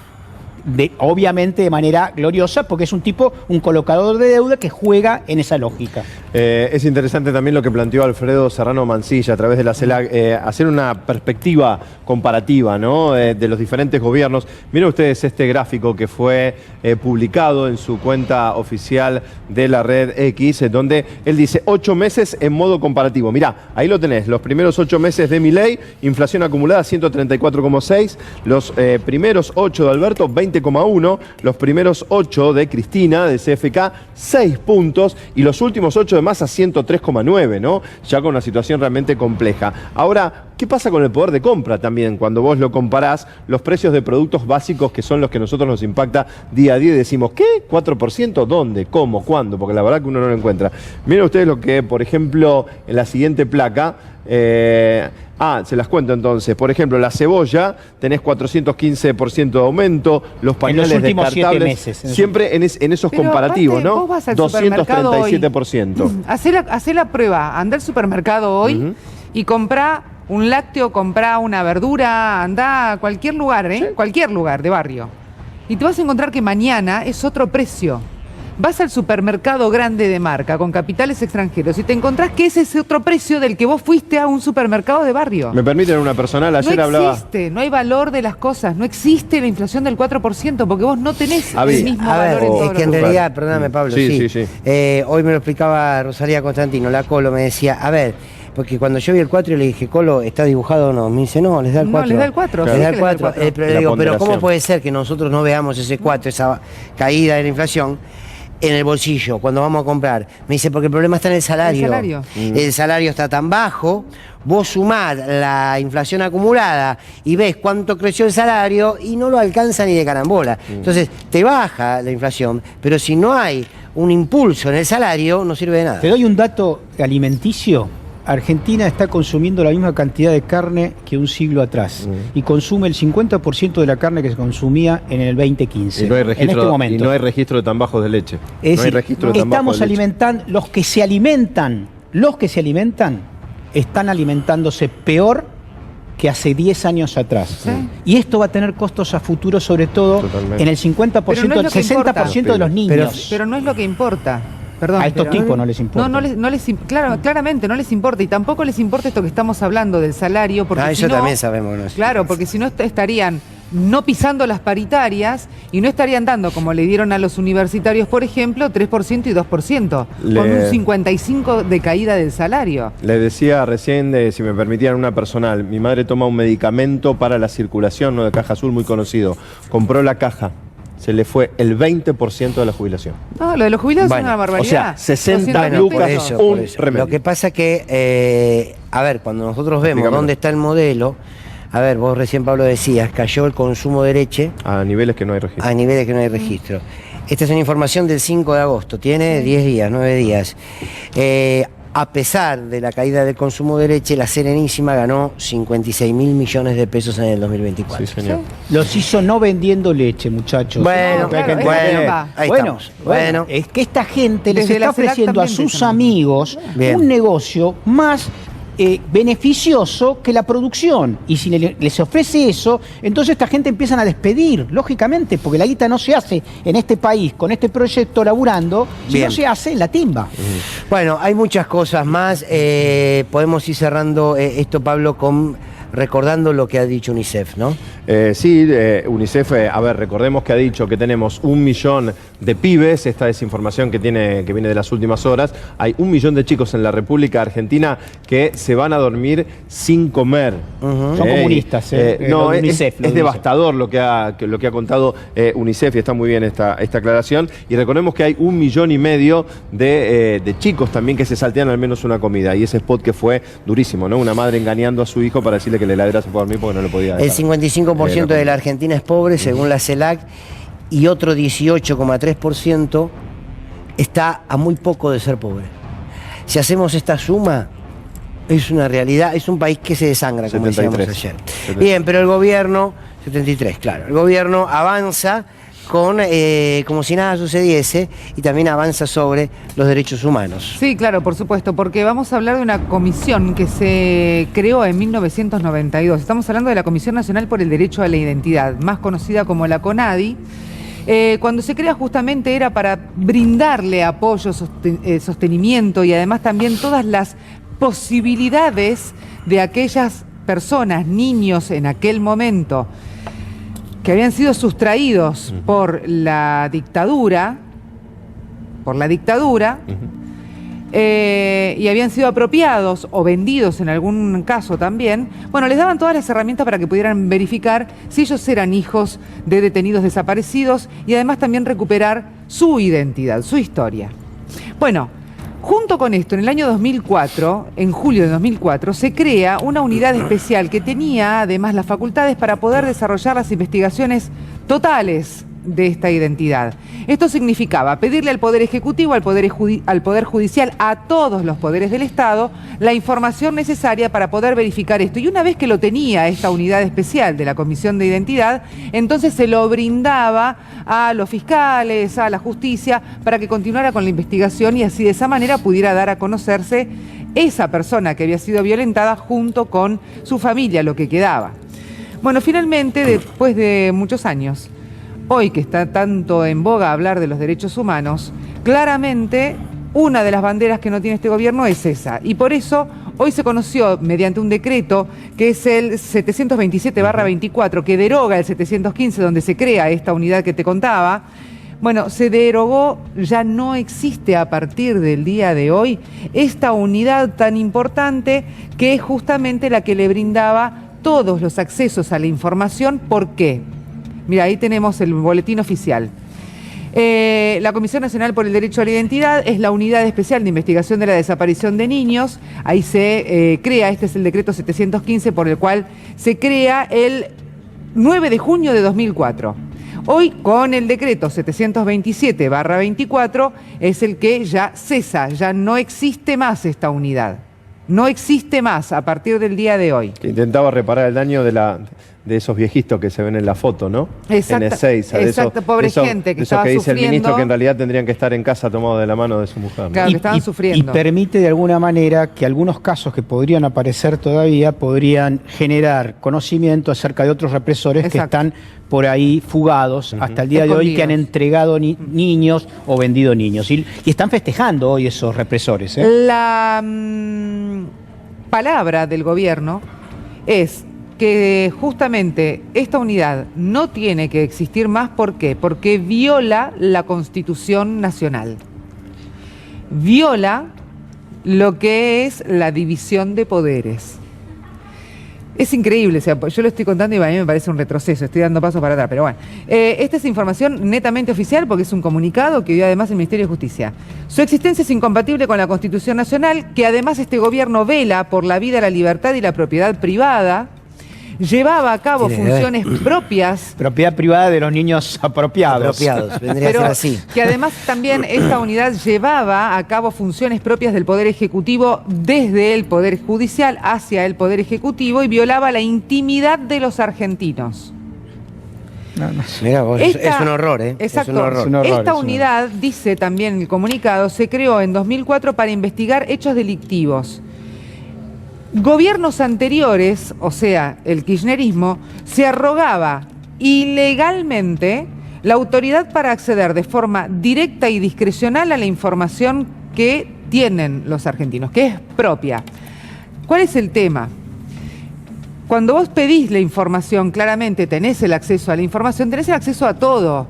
obviamente de manera gloriosa, porque es un tipo, un colocador de deuda que juega en esa lógica. Es interesante también lo que planteó Alfredo Serrano Mancilla a través de la CELAC, hacer una perspectiva comparativa, ¿no? De los diferentes gobiernos. Miren ustedes este gráfico que fue publicado en su cuenta oficial de la red X, donde él dice 8 meses en modo comparativo. Mirá, ahí lo tenés, los primeros 8 meses de Milei, inflación acumulada 134,6, los primeros 8 de Alberto 20,1, los primeros 8 de Cristina, de CFK, 6 puntos, y los últimos 8 de Massa 103,9, ¿no? Ya con una situación realmente compleja. Ahora, ¿qué pasa con el poder de compra también? Cuando vos lo comparás, los precios de productos básicos, que son los que a nosotros nos impacta día a día, y decimos, ¿qué? ¿4%? ¿Dónde? ¿Cómo? ¿Cuándo? Porque la verdad que uno no lo encuentra. Miren ustedes lo que, por ejemplo, en la siguiente placa, se las cuento entonces. Por ejemplo, la cebolla, tenés 415% de aumento, los pañales en los últimos descartables, 7 meses. siempre en esos Pero comparativos, aparte, ¿no? vos vas al supermercado 237%. Hacé la prueba, anda al supermercado hoy y comprá un lácteo, comprá una verdura, anda a cualquier lugar, cualquier lugar de barrio. Y te vas a encontrar que mañana es otro precio. Vas al supermercado grande de marca con capitales extranjeros y te encontrás que ese es otro precio del que vos fuiste a un supermercado de barrio. ¿Me permiten una personal? Ayer no hablaba... existe, no hay valor de las cosas, no existe la inflación del 4% porque vos no tenés el mismo a valor ver, en todos es que en los realidad, perdóname Pablo, Sí. hoy me lo explicaba Rosalía Constantino, la Colo, me decía, a ver, porque cuando yo vi el 4 y le dije, Colo, ¿está dibujado o no? Me dice, no, les da el 4. No, les da el 4. Les da el 4. Pero le digo, ¿pero cómo ponderación. puede ser que nosotros no veamos ese 4, esa caída de la inflación, en el bolsillo, cuando vamos a comprar? Me dice, porque el problema está en el salario. El salario. El salario está tan bajo, vos sumás la inflación acumulada y ves cuánto creció el salario y no lo alcanza ni de carambola. Entonces, te baja la inflación, pero si no hay un impulso en el salario, no sirve de nada. Te doy un dato alimenticio. Argentina está consumiendo la misma cantidad de carne que un siglo atrás y consume el 50% de la carne que se consumía en el 2015. Y no hay registro, en este momento. y no hay registro de tan bajos de leche. Es no hay decir, registro de tan bajos estamos de leche. alimentando, los que se alimentan están alimentándose peor que hace 10 años atrás. Sí. Y esto va a tener costos a futuro, sobre todo Totalmente. en el 50%, Pero no es el lo que 60% de los niños. Pero no es lo que importa. Perdón, A estos tipos no les importa. Claramente no les importa, y tampoco les importa esto que estamos hablando del salario, porque Eso si no, también sabemos. ¿No? claro, porque si no estarían no pisando las paritarias y no estarían dando, como le dieron a los universitarios, por ejemplo, 3% y 2%, con un 55% de caída del salario. Le decía recién, si me permitían una personal, mi madre toma un medicamento para la circulación, no de caja azul, muy conocido. Compró la caja. Se le fue el 20% de la jubilación. No, lo de los jubilados Bueno, es una barbaridad. o sea, 60 200 lucas. pesos. Un remedio. Lo que pasa que, a ver, cuando nosotros vemos Dígamelo. dónde está el modelo, a ver, vos recién, Pablo, decías, cayó el consumo de leche A niveles que no hay registro. a niveles que no hay registro. Esta es una información del 5 de agosto, tiene 10 días, 9 días. A pesar de la caída del consumo de leche, la Serenísima ganó 56.000 millones de pesos en el 2024. Sí, señor. Los hizo no vendiendo leche, muchachos. Bueno, No, claro, bueno, ahí Bueno, estamos. bueno, es que esta gente les Desde está la CELAC ofreciendo a también sus dicen. amigos Bien. un negocio más beneficioso que la producción. Y si les ofrece eso, entonces esta gente empiezan a despedir, lógicamente, porque la guita no se hace en este país con este proyecto laburando, Bien. sino se hace en la timba. Bueno, hay muchas cosas más. Podemos ir cerrando esto, Pablo, recordando lo que ha dicho UNICEF, ¿no? Sí, UNICEF, a ver, recordemos que ha dicho que tenemos 1 millón de pibes, esta es información que viene de las últimas horas. Hay 1 millón de chicos en la República Argentina que se van a dormir sin comer. Son comunistas, no, UNICEF, es devastador lo que ha contado UNICEF, y está muy bien esta aclaración. Y recordemos que hay 1,5 millones de chicos también que se saltean al menos una comida. Y ese spot que fue durísimo, ¿no? Una madre engañando a su hijo para decirle que la heladera se puede dormir porque no lo podía dejar. El 55% de la Argentina es pobre, según la CELAC, y otro 18,3% está a muy poco de ser pobre. Si hacemos esta suma, es una realidad, es un país que se desangra, como 73. decíamos ayer. Bien, pero el gobierno, 73, claro, el gobierno avanza como si nada sucediese, y también avanza sobre los derechos humanos. Sí, claro, por supuesto, porque vamos a hablar de una comisión que se creó en 1992. Estamos hablando de la Comisión Nacional por el Derecho a la Identidad, más conocida como la CONADI. Cuando se crea justamente era para brindarle apoyo, sostenimiento y además también todas las posibilidades de aquellas personas, niños en aquel momento, que habían sido sustraídos por la dictadura, y habían sido apropiados o vendidos en algún caso también. Bueno, les daban todas las herramientas para que pudieran verificar si ellos eran hijos de detenidos desaparecidos y además también recuperar su identidad, su historia. Bueno, junto con esto, en el año 2004, en julio de 2004, se crea una unidad especial que tenía además las facultades para poder desarrollar las investigaciones totales de esta identidad. Esto significaba pedirle al Poder Ejecutivo, al Poder Judicial, a todos los poderes del Estado, la información necesaria para poder verificar esto. Y una vez que lo tenía esta unidad especial de la Comisión de Identidad, entonces se lo brindaba a los fiscales, a la justicia, para que continuara con la investigación y así de esa manera pudiera dar a conocerse esa persona que había sido violentada junto con su familia, lo que quedaba. Bueno, finalmente, después de muchos años, hoy que está tanto en boga hablar de los derechos humanos, claramente una de las banderas que no tiene este gobierno es esa. Y por eso hoy se conoció mediante un decreto que es el 727/24, que deroga el 715, donde se crea esta unidad que te contaba. Bueno, se derogó, ya no existe a partir del día de hoy esta unidad tan importante que es justamente la que le brindaba todos los accesos a la información. ¿Por qué? Mira, ahí tenemos el boletín oficial. La Comisión Nacional por el Derecho a la Identidad es la unidad especial de investigación de la desaparición de niños. Ahí se crea, este es el decreto 715 por el cual se crea el 9 de junio de 2004. Hoy, con el decreto 727/24, es el que ya cesa, ya no existe más esta unidad. No existe más a partir del día de hoy. Que intentaba reparar el daño de esos viejitos que se ven en la foto, ¿no? Exacto, en Ezeiza, exacto, pobre gente que estaba que dice sufriendo. el ministro que en realidad tendrían que estar en casa tomados de la mano de su mujer, ¿no? Claro, que estaban sufriendo. Y permite de alguna manera que algunos casos que podrían aparecer todavía podrían generar conocimiento acerca de otros represores que están por ahí fugados hasta el día de hoy, que han entregado niños o vendido niños. Y están festejando hoy esos represores, ¿eh? La palabra del gobierno es que justamente esta unidad no tiene que existir más. ¿Por qué? Porque viola la Constitución Nacional. Viola lo que es la división de poderes. Es increíble, o sea, yo lo estoy contando y a mí me parece un retroceso, estoy dando pasos para atrás, pero bueno. Esta es información netamente oficial porque es un comunicado que dio además el Ministerio de Justicia. Su existencia es incompatible con la Constitución Nacional, que además este gobierno vela por la vida, la libertad y la propiedad privada. Llevaba a cabo funciones propias. Propiedad privada de los niños apropiados. Vendría a ser así. Que además también esta unidad llevaba a cabo funciones propias del Poder Ejecutivo desde el Poder Judicial hacia el Poder Ejecutivo y violaba la intimidad de los argentinos. Mirá vos, es un horror, ¿eh? Exacto. Es un horror. Esta unidad, dice también el comunicado, se creó en 2004 para investigar hechos delictivos. Gobiernos anteriores, o sea, el kirchnerismo, se arrogaba ilegalmente la autoridad para acceder de forma directa y discrecional a la información que tienen los argentinos, que es propia. ¿Cuál es el tema? Cuando vos pedís la información, claramente tenés el acceso a la información, tenés el acceso a todo.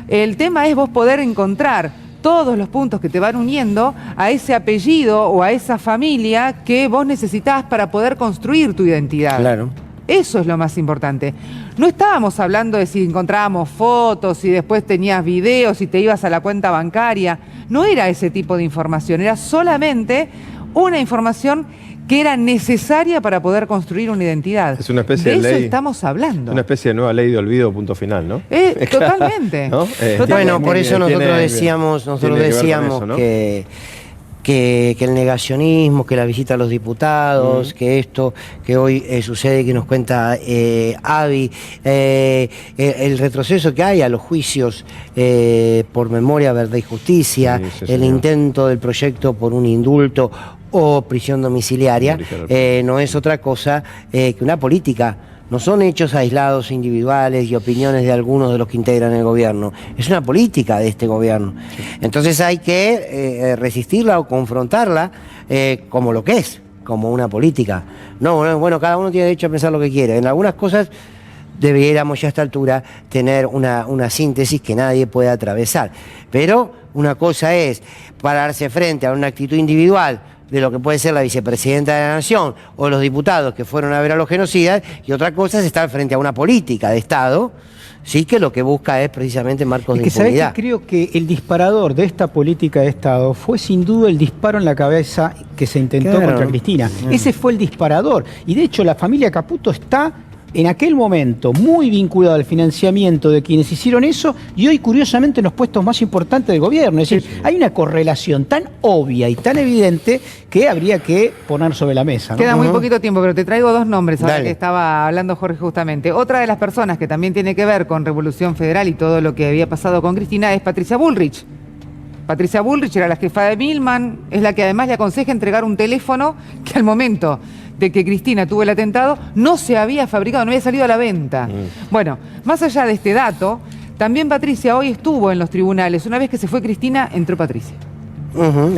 El tema es vos poder encontrar todos los puntos que te van uniendo a ese apellido o a esa familia que vos necesitabas para poder construir tu identidad. Claro. Eso es lo más importante. No estábamos hablando de si encontrábamos fotos, si después tenías videos, si te ibas a la cuenta bancaria. No era ese tipo de información, era solamente una información que era necesaria para poder construir una identidad. Es una especie de eso ley. Estamos hablando. Una especie de nueva ley de olvido, punto final, ¿no? Totalmente. ¿No? Totalmente. Bueno, por eso nosotros tiene decíamos que ver con eso, ¿no? que que el negacionismo, que la visita a los diputados, que esto que hoy sucede, que nos cuenta Avi, el retroceso que hay a los juicios por memoria, verdad y justicia, el intento del proyecto por un indulto o prisión domiciliaria, no es otra cosa que una política. No son hechos aislados, individuales y opiniones de algunos de los que integran el gobierno. Es una política de este gobierno. Entonces hay que resistirla o confrontarla como lo que es, como una política. No, bueno, cada uno tiene derecho a pensar lo que quiere. En algunas cosas debiéramos ya a esta altura tener una síntesis que nadie pueda atravesar. Pero una cosa es pararse frente a una actitud individual de lo que puede ser la vicepresidenta de la Nación o los diputados que fueron a ver a los genocidas, y otra cosa es estar frente a una política de Estado, sí, que lo que busca es precisamente marcos de impunidad. ¿Sabés qué? Creo que el disparador de esta política de Estado fue sin duda el disparo en la cabeza que se intentó contra Cristina. Ese fue el disparador. Y de hecho la familia Caputo está en aquel momento muy vinculado al financiamiento de quienes hicieron eso, y hoy curiosamente en los puestos más importantes del gobierno. Es decir, hay una correlación tan obvia y tan evidente que habría que poner sobre la mesa, ¿no? Queda muy poquito tiempo, pero te traigo dos nombres ahora que estaba hablando Jorge justamente. Otra de las personas que también tiene que ver con Revolución Federal y todo lo que había pasado con Cristina es Patricia Bullrich. Patricia Bullrich era la jefa de Milman, es la que además le aconseja entregar un teléfono que al momento de que Cristina tuvo el atentado no se había fabricado, no había salido a la venta. Bueno, más allá de este dato, también Patricia hoy estuvo en los tribunales. Una vez que se fue Cristina, entró Patricia.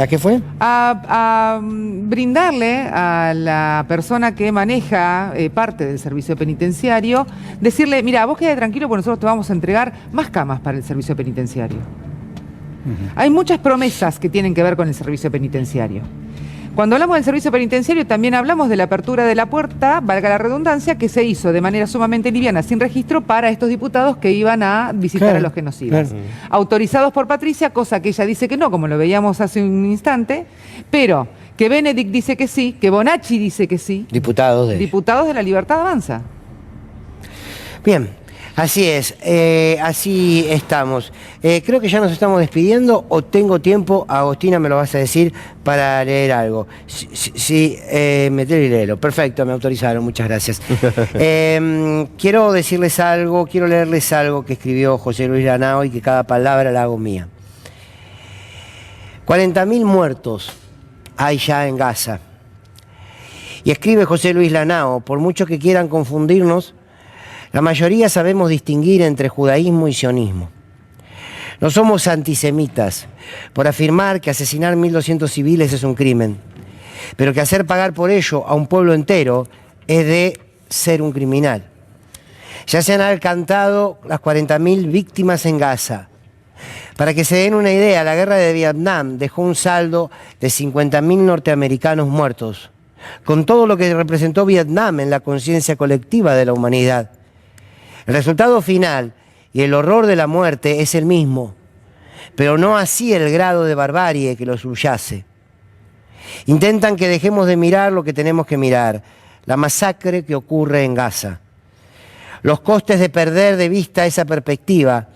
¿A qué fue? A brindarle a la persona que maneja parte del servicio penitenciario, decirle, mira, vos quedate tranquilo porque nosotros te vamos a entregar más camas para el servicio penitenciario. Hay muchas promesas que tienen que ver con el servicio penitenciario. Cuando hablamos del servicio penitenciario también hablamos de la apertura de la puerta, valga la redundancia, que se hizo de manera sumamente liviana, sin registro, para estos diputados que iban a visitar a los genocidas. Autorizados por Patricia, cosa que ella dice que no, como lo veíamos hace un instante, pero que Benedict dice que sí, que Bonacci dice que sí. Diputados de la Libertad Avanza. Bien. Así es, así estamos. Creo que ya nos estamos despidiendo, o tengo tiempo, Agostina me lo vas a decir, para leer algo. Sí, meter y léelo. Perfecto, me autorizaron, muchas gracias. Quiero decirles algo, quiero leerles algo que escribió José Luis Lanao y que cada palabra la hago mía. 40.000 muertos hay ya en Gaza. Y escribe José Luis Lanao, por mucho que quieran confundirnos, la mayoría sabemos distinguir entre judaísmo y sionismo. No somos antisemitas por afirmar que asesinar 1.200 civiles es un crimen, pero que hacer pagar por ello a un pueblo entero es de ser un criminal. Ya se han alcanzado las 40.000 víctimas en Gaza. Para que se den una idea, la guerra de Vietnam dejó un saldo de 50.000 norteamericanos muertos, con todo lo que representó Vietnam en la conciencia colectiva de la humanidad. El resultado final y el horror de la muerte es el mismo, pero no así el grado de barbarie que lo subyace. Intentan que dejemos de mirar lo que tenemos que mirar, la masacre que ocurre en Gaza. Los costes de perder de vista esa perspectiva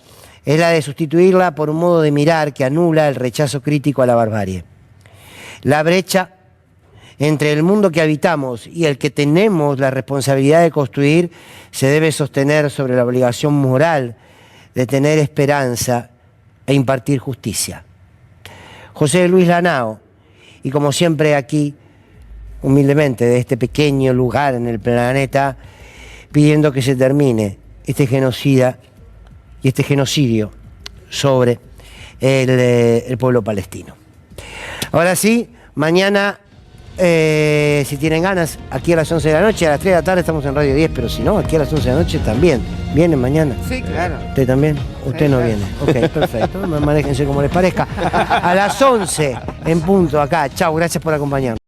es la de sustituirla por un modo de mirar que anula el rechazo crítico a la barbarie. La brecha entre el mundo que habitamos y el que tenemos la responsabilidad de construir se debe sostener sobre la obligación moral de tener esperanza e impartir justicia. José Luis Lanao, y como siempre aquí, humildemente, de este pequeño lugar en el planeta, pidiendo que se termine este genocida y este genocidio sobre el pueblo palestino. Ahora sí, mañana, si tienen ganas, aquí a las 11 de la noche, a las 3 de la tarde estamos en Radio 10, pero si no, aquí a las 11 de la noche también. ¿Vienen mañana? Sí, claro. ¿Usted también? Usted no viene. Ok, perfecto. Manéjense como les parezca. A las 11 en punto acá. Chau, gracias por acompañarnos.